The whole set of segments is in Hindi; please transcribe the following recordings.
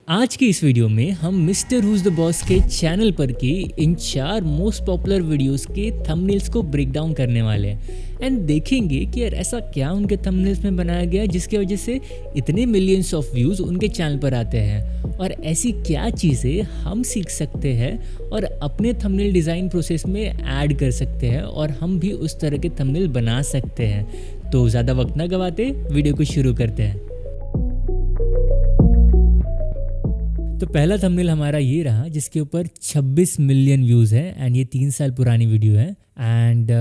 आज की इस वीडियो में हम मिस्टर हुज द बॉस के चैनल पर की इन 4 मोस्ट पॉपुलर वीडियोस के थंबनेल्स को ब्रेक डाउन करने वाले हैं एंड देखेंगे कि यार ऐसा क्या उनके थंबनेल्स में बनाया गया है जिसकी वजह से इतने मिलियंस ऑफ व्यूज़ उनके चैनल पर आते हैं और ऐसी क्या चीज़ें हम सीख सकते हैं और अपने थंबनेल डिज़ाइन प्रोसेस में ऐड कर सकते हैं और हम भी उस तरह के थंबनेल बना सकते हैं। तो ज़्यादा वक्त ना गवाते वीडियो को शुरू करते हैं। तो पहला थंबनेल हमारा ये रहा जिसके ऊपर 26 मिलियन व्यूज़ है एंड ये 3 साल पुरानी वीडियो है एंड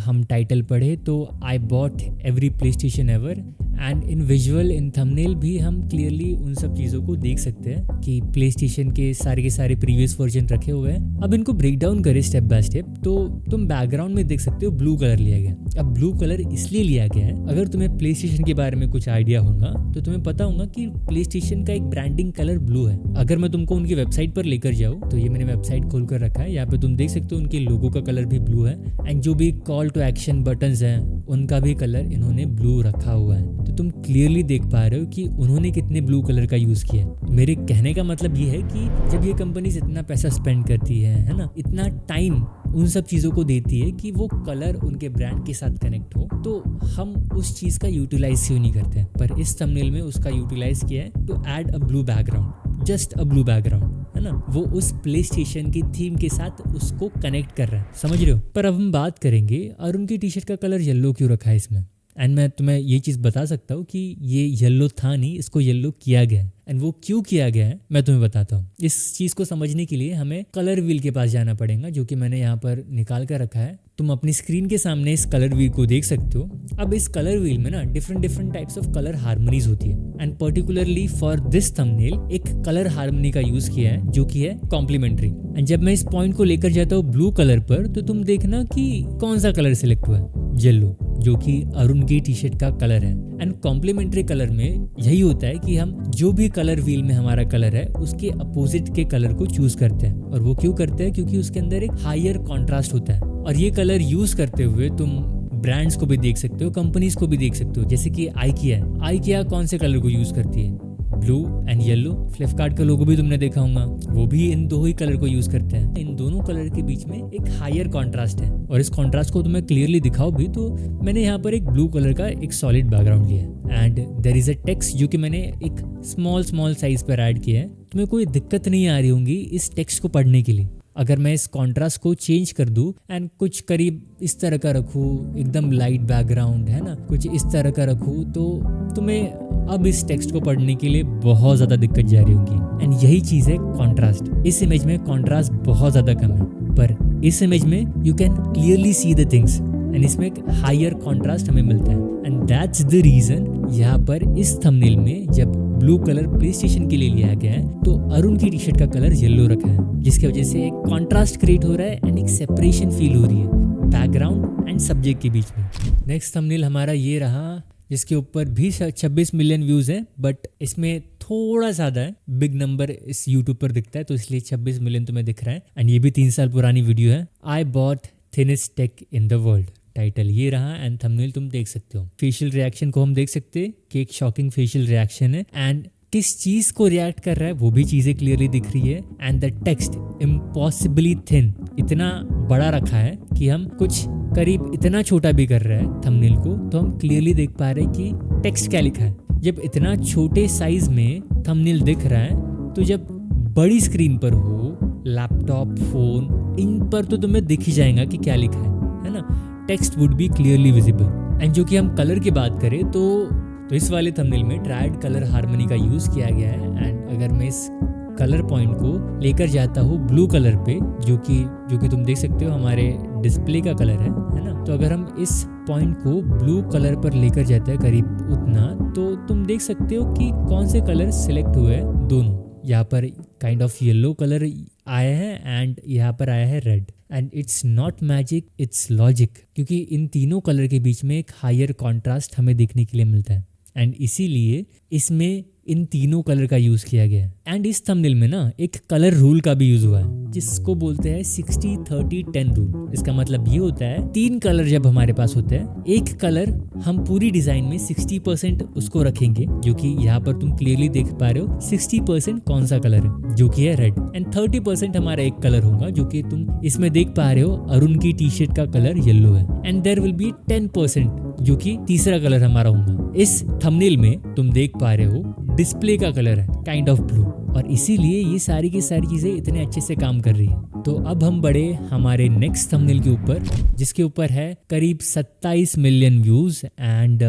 हम टाइटल पढ़े तो I bought every play station ever and in visual in thumbnail भी हम क्लियरली उन सब चीज़ों को देख सकते हैं कि प्ले स्टेशन के सारे प्रीवियस वर्जन रखे हुए हैं। अब इनको ब्रेक डाउन करें स्टेप बाय स्टेप तो तुम बैकग्राउंड में देख सकते हो ब्लू कलर लिया गया। अब ब्लू कलर इसलिए लिया गया है, अगर तुम्हें प्ले स्टेशन के बारे में कुछ आइडिया होगा तो तुम्हें पता होगा कि प्ले स्टेशन का एक ब्रांडिंग कलर ब्लू है। अगर मैं तुमको उनकी वेबसाइट पर लेकर जाऊँ तो ये मैंने वेबसाइट खोल कर रखा है, यहाँ पे तुम देख सकते हो उनके लोगो का कलर भी ब्लू है एंड जो भी कॉल टू एक्शन बटन्स हैं उनका भी कलर इन्होंने ब्लू रखा हुआ है। तो तुम क्लियरली देख पा रहे हो कि उन्होंने कितने ब्लू कलर का यूज़ किया है। मेरे कहने का मतलब ये है कि जब ये कंपनीज इतना पैसा स्पेंड करती है ना, इतना टाइम उन सब चीज़ों को देती है कि वो कलर उनके ब्रांड के साथ कनेक्ट हो, तो हम उस चीज़ का यूटिलाइज क्यों नहीं करते हैं। पर इस थंबनेल में उसका यूटिलाइज किया है to add a blue background, just a blue background, है ना। वो उस प्ले स्टेशन की थीम के साथ उसको कनेक्ट कर रहा है, समझ रहे हो। पर अब हम बात करेंगे अरुण की टी शर्ट का कलर येलो क्यों रखा है इसमें। एंड मैं तुम्हें ये चीज़ बता सकता हूँ कि ये येलो था नहीं, इसको येलो किया गया है एंड वो क्यों किया गया है मैं तुम्हें बताता हूँ। इस चीज़ को समझने के लिए हमें कलर व्हील के पास जाना पड़ेगा जो कि मैंने यहाँ पर निकाल कर रखा है। तुम अपनी स्क्रीन के सामने इस कलर व्हील को देख सकते हो। अब इस कलर व्हील में ना different types of colour harmonies होती है and particularly for this thumbnail एक कलर हार्मनी का यूज किया है जो कि है कॉम्प्लीमेंट्री। एंड जब मैं इस पॉइंट को लेकर जाता हूँ ब्लू कलर पर तो तुम देखना कि कौन सा कलर सिलेक्ट हुआ है, येलो, जो कि अरुण की टी शर्ट का कलर है। एंड कॉम्प्लीमेंट्री कलर में यही होता है कि हम जो भी कलर व्हील में हमारा कलर है उसके अपोजिट के कलर को चूज करते हैं। और वो क्यों करते हैं, क्योंकि उसके अंदर एक हायर कॉन्ट्रास्ट होता है। और ये कलर यूज करते हुए तुम ब्रांड्स को भी देख सकते हो, कंपनीज को भी देख सकते हो। जैसे कि आइकिया कौन से कलर को यूज करती है, ब्लू एंड येलो। फ्लिपकार्ट का लोगो भी तुमने देखा होगा, वो भी इन दो ही कलर को यूज करते हैं। इन दोनों कलर के बीच में एक हायर कॉन्ट्रास्ट है और इस कॉन्ट्रास्ट को तुम्हें क्लियरली दिखाओ भी तो मैंने यहाँ पर एक ब्लू कलर का एक सॉलिड बैकग्राउंड लिया है and there is a text जो कि मैंने एक स्मॉल साइज पर ऐड किया है। तुम्हें कोई दिक्कत नहीं आ रही होंगी इस टेक्स्ट को पढ़ने के लिए। अगर मैं इस कॉन्ट्रास्ट को चेंज कर दूं एंड कुछ करीब इस तरह का रखूं, एकदम लाइट बैकग्राउंड है ना, कुछ इस तरह का रखूं, तो तुम्हें अब इस टेक्स्ट को पढ़ने के लिए बहुत ज़्यादा दिक्कत जा रही होगी। एंड यही चीज़ है कॉन्ट्रास्ट। इस इमेज में कॉन्ट्रास्ट बहुत ज़्यादा कम है पर इस इमेज में you can clearly see the things and इसमें एक हायर कॉन्ट्रास्ट हमें मिलता है। एंड दैट्स द रीज़न यहाँ पर इस थंबनेल में जब ब्लू कलर प्ले स्टेशन के लिए लिया गया है तो अरुण की टी शर्ट का कलर येलो रखा है, जिसकी वजह से एक कॉन्ट्रास्ट क्रिएट हो रहा है एंड एक सेपरेशन फील हो रही है बैकग्राउंड एंड सब्जेक्ट के बीच में। नेक्स्ट थंबनेल हमारा ये रहा जिसके ऊपर भी 26 मिलियन व्यूज़ हैं बट इसमें थोड़ा ज़्यादा है, बिग नंबर इस यूट्यूब पर दिखता है तो इसलिए 26 मिलियन तुम्हें दिख रहा है। एंड ये भी 3 साल पुरानी वीडियो है। I bought thinnest tech in the world, title ये रहा एंड थंबनेल तुम देख सकते हो। फेशियल रिएक्शन को हम देख सकते हैं कि एक शॉकिंग फेशियल रिएक्शन है एंड किस चीज़ को रिएक्ट कर रहा है वो भी चीज़ें क्लियरली दिख रही है। And the text impossibly thin, इतना बड़ा रखा है कि हम कुछ करीब इतना छोटा भी कर रहा है थंबनेल को तो हम क्लियरली देख पा रहे हैं कि टेक्स्ट क्या लिखा है। जब इतना छोटे साइज में थंबनेल दिख रहा है तो जब बड़ी स्क्रीन पर हो, लैपटॉप, फोन, इन पर तो तुम्हें दिख ही जाएगा कि क्या लिखा है ना। Text would be clearly visible. And जो कि हम कलर की बात करें तो इस वाले थंबनेल में ट्रायड कलर हार्मनी का यूज़ किया गया है। एंड अगर मैं इस कलर पॉइंट को लेकर जाता हूँ ब्लू कलर पे जो कि तुम देख सकते हो हमारे डिस्प्ले का कलर है ना, तो अगर हम इस पॉइंट को ब्लू कलर पर लेकर जाते हैं करीब उतना तो तुम देख सकते हो कि कौन से कलर सिलेक्ट हुए हैं। दोनों यहाँ पर काइंड ऑफ येलो कलर आया है एंड यहाँ पर आया है red. And it's not magic, it's logic, क्योंकि इन तीनों कलर के बीच में एक हायर कॉन्ट्रास्ट हमें देखने के लिए मिलता है एंड इसीलिए इसमें इन तीनों कलर का यूज किया गया है। एंड इस थंबनेल में ना एक कलर रूल का भी यूज हुआ है, जिसको बोलते हैं 60-30-10 रूल। इसका मतलब ये होता है 3 कलर जब हमारे पास होते हैं, एक कलर हम पूरी डिजाइन में 60% उसको रखेंगे, जो कि यहाँ पर तुम क्लियरली देख पा रहे हो 60% कौन सा कलर है, जो कि है रेड। एंड 30% हमारा एक कलर होगा, जो कि तुम इसमें देख पा रहे हो अरुण की टी शर्ट का कलर येलो है। एंड देयर विल बी 10% जो कि तीसरा कलर हमारा होगा। इस थंबनेल में तुम देख पा रहे हो डिस्प्ले का कलर है काइंड ऑफ ब्लू, और इसीलिए ये सारी की सारी चीजें इतने अच्छे से काम कर रही है। तो अब हम बढ़े हमारे नेक्स्ट थंबनेल के ऊपर, जिसके ऊपर है करीब 27 मिलियन व्यूज एंड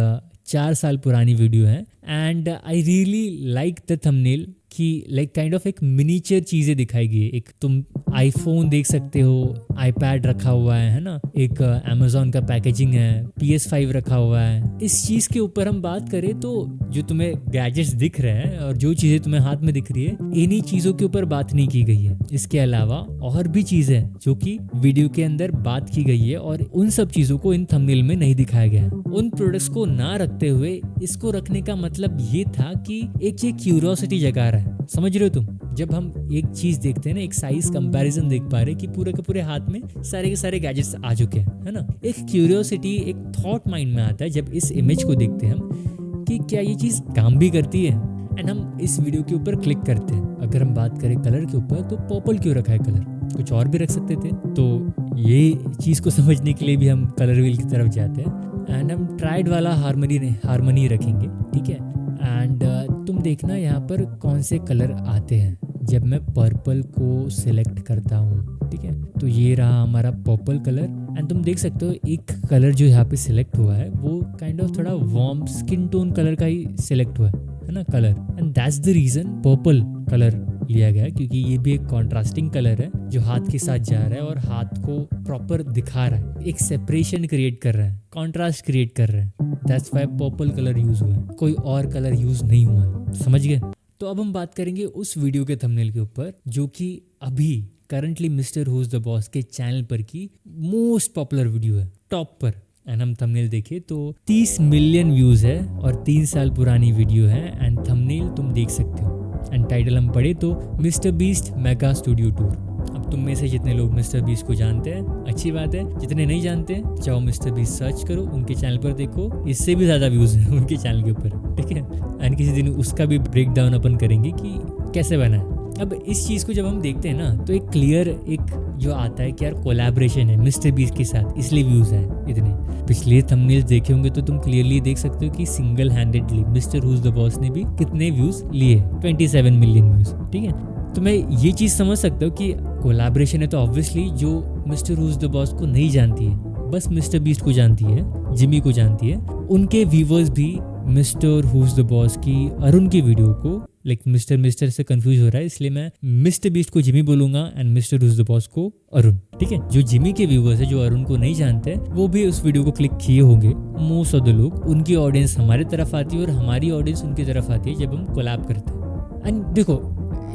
4 साल पुरानी वीडियो है। And I really like the thumbnail कि लाइक काइंड ऑफ एक मिनीचर चीजें दिखाई गई है। एक तुम आईफोन देख सकते हो, आईपैड रखा हुआ है ना, एक अमेजोन का पैकेजिंग है, PS5 रखा हुआ है। इस चीज के ऊपर हम बात करें तो जो तुम्हें गैजेट्स दिख रहे हैं और जो चीजें तुम्हें हाथ में दिख रही है, इन्हीं चीजों के ऊपर बात नहीं की गई है। इसके अलावा और भी चीजें जो कि वीडियो के अंदर बात की गई है, और उन सब चीजों को इन थंबनेल में नहीं दिखाया गया है। उन प्रोडक्ट्स को ना रखते हुए इसको रखने का मतलब ये था कि एक ये क्यूरियोसिटी जगा रहा है। समझ रहे हो तुम? जब हम एक चीज देखते हैं ना, एक साइज कंपैरिजन देख पा रहे कि पूरे के पूरे हाथ में सारे के सारे गैजेट्स आ चुके हैं, है ना। एक क्यूरियोसिटी, एक थॉट माइंड में आता है जब इस इमेज को देखते हैं हम कि क्या ये चीज काम भी करती है। एंड हम इस वीडियो के ऊपर क्लिक करते हैं। अगर हम बात करें कलर के ऊपर, तो पर्पल क्यों रखा है कलर? कुछ और भी रख सकते थे। तो ये चीज को समझने के लिए भी हम कलर व्हील की तरफ जाते हैं एंड हम ट्राइड वाला हारमोनी रखेंगे, ठीक है। एंड तुम देखना यहाँ पर कौन से कलर आते हैं। जब मैं पर्पल को सिलेक्ट करता हूँ, ठीक है, तो ये रहा हमारा पर्पल कलर। एंड तुम देख सकते हो एक कलर जो यहाँ पे सिलेक्ट हुआ है वो काइंड ऑफ थोड़ा वार्म स्किन टोन कलर का ही सिलेक्ट हुआ है ना colour. And that's the reason purple colour लिया गया है, क्योंकि ये भी एक कॉन्ट्रास्टिंग कलर है जो हाथ के साथ जा रहा है और हाथ को प्रॉपर दिखा रहा है, एक सेपरेशन क्रिएट कर रहा है, कॉन्ट्रास्ट क्रिएट कर रहा है। That's why purple colour use हुआ है, कोई और कलर यूज नहीं हुआ है। समझ गए? तो अब हम बात करेंगे उस वीडियो के थंबनेल के ऊपर जो कि अभी currently mister who is the boss के चैनल पर की मोस्ट पॉपुलर वीडियो है, टॉप पर। एंड हम थंबनेल देखे तो 30 मिलियन व्यूज है और 3 साल पुरानी वीडियो है। एंड थंबनेल तुम देख सकते हो। एंड टाइटल हम पढ़े तो mister beast mega studio tour. अब तुम में से जितने लोग मिस्टर बीस्ट को जानते हैं, अच्छी बात है। जितने नहीं जानते, चाहो मिस्टर बीस्ट सर्च करो, उनके चैनल पर देखो, इससे भी ज़्यादा व्यूज़ हैं उनके चैनल के ऊपर, ठीक है। एंड किसी दिन उसका भी ब्रेक डाउन अपन करेंगे कि कैसे बना है। अब इस चीज़ को जब हम देखते हैं ना, तो एक क्लियर एक जो आता है कि यार कोलैबोरेशन है मिस्टर बीस्ट के साथ, इसलिए व्यूज़ हैं इतने। पिछले थंबनेल्स देखे होंगे तो तुम क्लियरली देख सकते हो कि single handedly mister who is the boss ने भी कितने व्यूज़ लिए, 27 मिलियन व्यूज़, ठीक है। तो मैं ये चीज़ समझ सकता हूँ कि कोलैबोरेशन है, तो ऑब्वियसली जो mister who is the boss को नहीं जानती है, बस मिस्टर बीस्ट को जानती है, जिमी को जानती है, उनके व्यूवर्स भी mister who is the boss की अरुण की वीडियो को लाइक मिस्टर से कंफ्यूज हो रहा है, इसलिए मैं मिस्टर बीस्ट को जिमी बोलूंगा and mister who is the boss को अरुण, ठीक है। जो जिमी के व्यूवर्स है, जो अरुण को नहीं जानते, वो भी उस वीडियो को क्लिक किए होंगे। मोस्ट ऑफ द लोग, उनकी ऑडियंस हमारे तरफ आती है और हमारी ऑडियंस उनकी तरफ आती है जब हम कोलैब करते हैं। एंड देखो,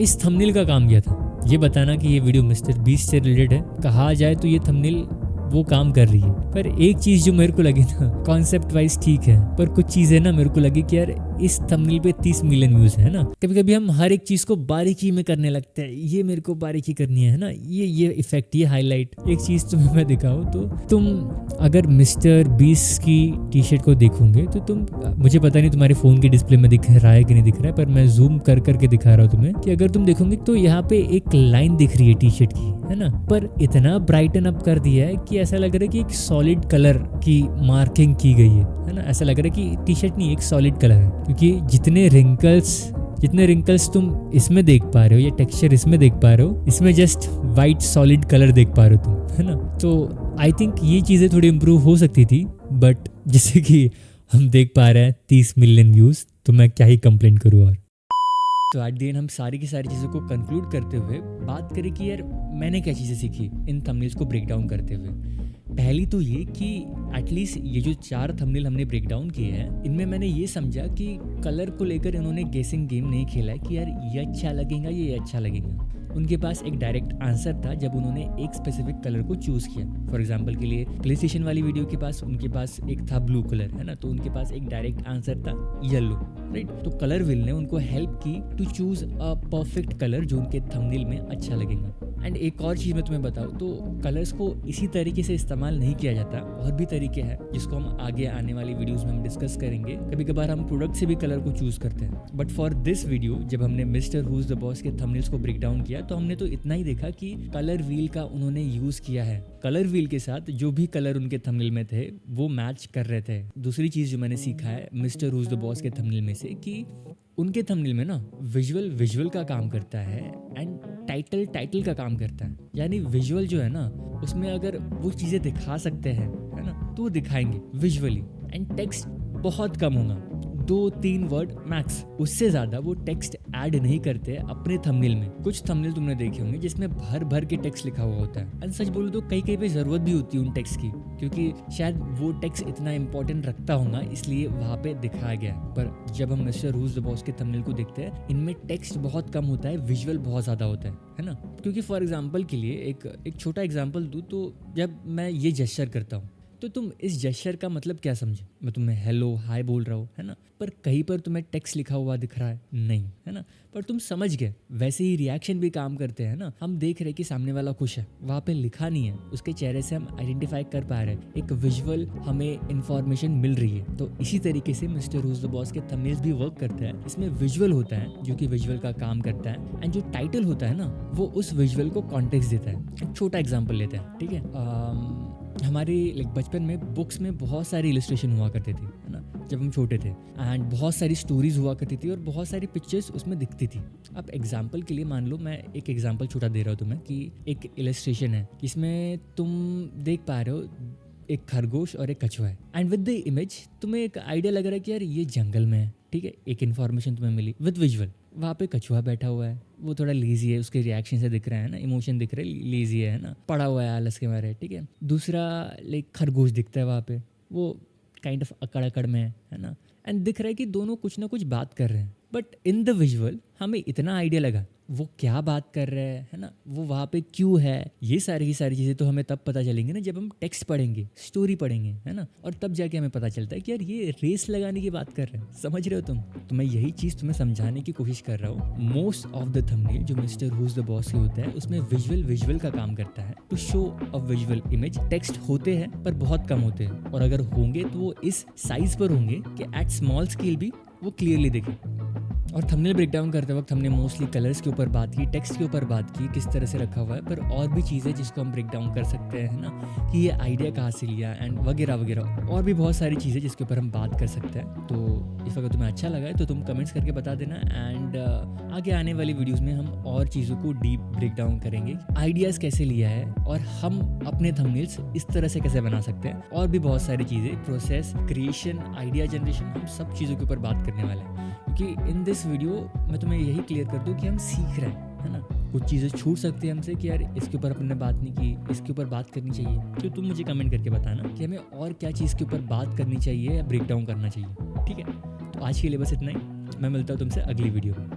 इस थंबनेल का काम क्या था, ये बताना कि ये वीडियो मिस्टर बीस्ट से रिलेटेड है। कहा जाए तो ये थंबनेल वो काम कर रही है, पर एक चीज जो मेरे को लगी ना, कॉन्सेप्ट वाइज ठीक है, पर कुछ चीजें ना मेरे को लगी कि यार इस थंबनेल पे 30 मिलियन व्यूज है ना। कभी कभी हम हर एक चीज को बारीकी में करने लगते हैं, ये मेरे को बारीकी करनी है ना, ये इफेक्ट, ये हाईलाइट। एक चीज तुम्हें मैं दिखाऊं तो तुम अगर मिस्टर बीस्ट की टी शर्ट को देखोगे तो तुम, मुझे पता नहीं तुम्हारे फोन के डिस्प्ले में दिख रहा है कि नहीं दिख रहा है, पर मैं जूम कर करके दिखा रहा हूँ तुम्हें कि अगर तुम देखोगे तो यहाँ पे एक लाइन दिख रही है टी शर्ट की, है ना, पर इतना ब्राइटन अप कर दिया है कि ऐसा लग रहा है कि एक सॉलिड कलर की मार्किंग की गई है ना। ऐसा लग रहा है कि टी शर्ट नहीं, एक सॉलिड कलर है, क्योंकि जितने रिंकल्स तुम इसमें देख पा रहे हो, या टेक्सचर इसमें देख पा रहे हो, इसमें जस्ट वाइट सॉलिड कलर देख पा रहे हो तुम, है ना। तो आई थिंक ये चीज़ें थोड़ी इम्प्रूव हो सकती थी, बट जैसे कि हम देख पा रहे हैं 30 मिलियन व्यूज़, तो मैं क्या ही कंप्लेंट करूँ। और तो एट द एंड हम सारी की सारी चीज़ों को कंक्लूड करते हुए बात करें कि यार मैंने क्या चीज़ें सीखी इन थंबनेल्स को ब्रेक डाउन करते हुए। पहली तो ये कि एटलीस्ट ये जो 4 थंबनेल हमने ब्रेक डाउन किए हैं, इनमें मैंने ये समझा कि कलर को लेकर इन्होंने गेसिंग गेम नहीं खेला है कि यार ये अच्छा लगेगा, ये अच्छा लगेगा। उनके पास एक डायरेक्ट आंसर था जब उन्होंने एक स्पेसिफिक कलर को चूज किया। फॉर एग्जांपल के लिए प्ले स्टेशन वाली वीडियो के पास उनके पास एक था ब्लू कलर, है ना, तो उनके पास एक डायरेक्ट आंसर था येलो, राइट। तो कलर व्हील ने उनको हेल्प की to choose a perfect colour जो उनके थंबनेल में अच्छा लगेगा। एंड एक और चीज़ मैं तुम्हें बताऊँ तो कलर्स को इसी तरीके से इस्तेमाल नहीं किया जाता, और भी तरीके हैं जिसको हम आगे आने वाली वीडियोस में हम डिस्कस करेंगे। कभी कभार हम प्रोडक्ट से भी कलर को चूज करते हैं, बट फॉर दिस वीडियो जब हमने mister who is the boss के थंबनेल्स को ब्रेक डाउन किया तो हमने तो इतना ही देखा कि कलर व्हील का उन्होंने यूज किया है। कलर व्हील के साथ जो भी कलर उनके थंबनेल में थे वो मैच कर रहे थे। दूसरी चीज जो मैंने सीखा है mister who is the boss के थंबनेल में से कि उनके थंबनेल में ना विजुअल का काम करता है एंड टाइटल का काम करता है। यानी विजुअल जो है ना उसमें अगर वो चीज़ें दिखा सकते हैं, है ना, तो वो दिखाएंगे विजुअली, एंड टेक्स्ट बहुत कम होगा, 2-3 वर्ड मैक्स, उससे ज़्यादा वो टेक्स्ट ऐड नहीं करते अपने थंबनेल में। कुछ थंबनेल तुमने देखे होंगे जिसमें भर भर के टेक्स्ट लिखा हुआ होता है, एंड सच बोलूं तो कई पे ज़रूरत भी होती है उन टेक्स्ट की, क्योंकि शायद वो टेक्स्ट इतना इंपॉर्टेंट रखता होगा इसलिए वहाँ पे दिखाया गया। पर जब हम mister who is the boss के थंबनेल को देखते हैं इनमें टेक्स्ट बहुत कम होता है, विजुअल बहुत ज़्यादा होता है ना। क्योंकि फॉर एग्जाम्पल के लिए एक छोटा एग्जाम्पल दूँ तो जब मैं ये जेस्चर करता हूँ तो तुम इस जेस्चर का मतलब क्या समझे? मैं तुम्हें हेलो हाय बोल रहा हूँ, है ना, पर कहीं पर तुम्हें टेक्स्ट लिखा हुआ दिख रहा है नहीं, है ना, पर तुम समझ गए। वैसे ही रिएक्शन भी काम करते हैं ना, हम देख रहे कि सामने वाला खुश है, वहाँ पे लिखा नहीं है, उसके चेहरे से हम आइडेंटिफाई कर पा रहे हैं, एक विजुअल हमें इंफॉर्मेशन मिल रही है। तो इसी तरीके से mister who is the boss के थंबनेल्स भी वर्क करता है। इसमें विजुअल होता है जो कि विजुअल का काम करता है, एंड जो टाइटल होता है ना वो उस विजुअल को कॉन्टेक्स्ट देता है। एक छोटा एग्जाम्पल लेते हैं, ठीक है। हमारे बचपन में बुक्स में बहुत सारी इलस्ट्रेशन हुआ करते थे, है ना, जब हम छोटे थे, एंड बहुत सारी स्टोरीज हुआ करती थी और बहुत सारी पिक्चर्स उसमें दिखती थी। अब एग्जांपल के लिए मान लो, मैं एक एग्जांपल छोटा दे रहा हूँ तुम्हें कि एक इलस्ट्रेशन है जिसमें तुम देख पा रहे हो एक खरगोश और एक कछुआ है, एंड विद द इमेज तुम्हें एक आइडिया लग रहा है कि यार ये जंगल में है, ठीक है, एक इन्फॉर्मेशन तुम्हें मिली विद विजुअल। वहाँ पे कछुआ बैठा हुआ है, वो थोड़ा लेजी है, उसके रिएक्शन से दिख रहा है ना, इमोशन दिख रहा है, लेजी है ना, पड़ा हुआ है आलस के मारे, ठीक है। दूसरा खरगोश दिखता है वहाँ पे, वो काइंड ऑफ अकड़ में है ना, एंड दिख रहा है कि दोनों कुछ ना कुछ बात कर रहे हैं, बट इन द विजुअल हमें इतना आइडिया लगा वो क्या बात कर रहे हैं, है ना, वो वहाँ पे क्यों है। ये सारी की सारी चीज़ें तो हमें तब पता चलेंगी ना जब हम टेक्स्ट पढ़ेंगे, स्टोरी पढ़ेंगे, है ना, और तब जाके हमें पता चलता है कि यार ये रेस लगाने की बात कर रहे हैं। समझ रहे हो तुम? तो मैं यही चीज़ तुम्हें समझाने की कोशिश कर रहा हूँ। मोस्ट ऑफ द थंबनेल जो mister who is the boss के होता है उसमें विजुअल का काम करता है to show a visual image. Text होते हैं पर बहुत कम होते हैं, और अगर होंगे तो वो इस साइज पर होंगे कि एट स्मॉल स्केल भी वो क्लियरली दिखे। और थंबनेल ब्रेकडाउन करते वक्त हमने मोस्टली कलर्स के ऊपर बात की, टेक्स्ट के ऊपर बात की, किस तरह से रखा हुआ है, पर और भी चीज़ें जिसको हम ब्रेकडाउन कर सकते हैं, है ना, कि ये आइडिया कहाँ से लिया, एंड वगैरह वगैरह, और भी बहुत सारी चीज़ें जिसके ऊपर हम बात कर सकते हैं। तो इफ़ अगर तुम्हें अच्छा लगा है तो तुम कमेंट्स करके बता देना, एंड आगे आने वाली वीडियोज़ में हम और चीज़ों को डीप ब्रेकडाउन करेंगे, आइडियाज़ कैसे लिया है और हम अपने थंबनेल्स इस तरह से कैसे बना सकते हैं, और भी बहुत सारी चीज़ें, प्रोसेस, क्रिएशन, आइडिया जनरेशन, हम सब चीज़ों के ऊपर बात करने वाले हैं। क्योंकि इन दिस वीडियो मैं तुम्हें यही क्लियर कर दूं कि हम सीख रहे हैं, है ना, कुछ चीज़ें छूट सकती है हमसे कि यार इसके ऊपर अपने बात नहीं की, इसके ऊपर बात करनी चाहिए। तो तुम मुझे कमेंट करके बताना कि हमें और क्या चीज़ के ऊपर बात करनी चाहिए या ब्रेक डाउन करना चाहिए, ठीक है। तो आज के लिए बस इतना ही, मैं मिलता हूँ तुमसे अगली वीडियो में।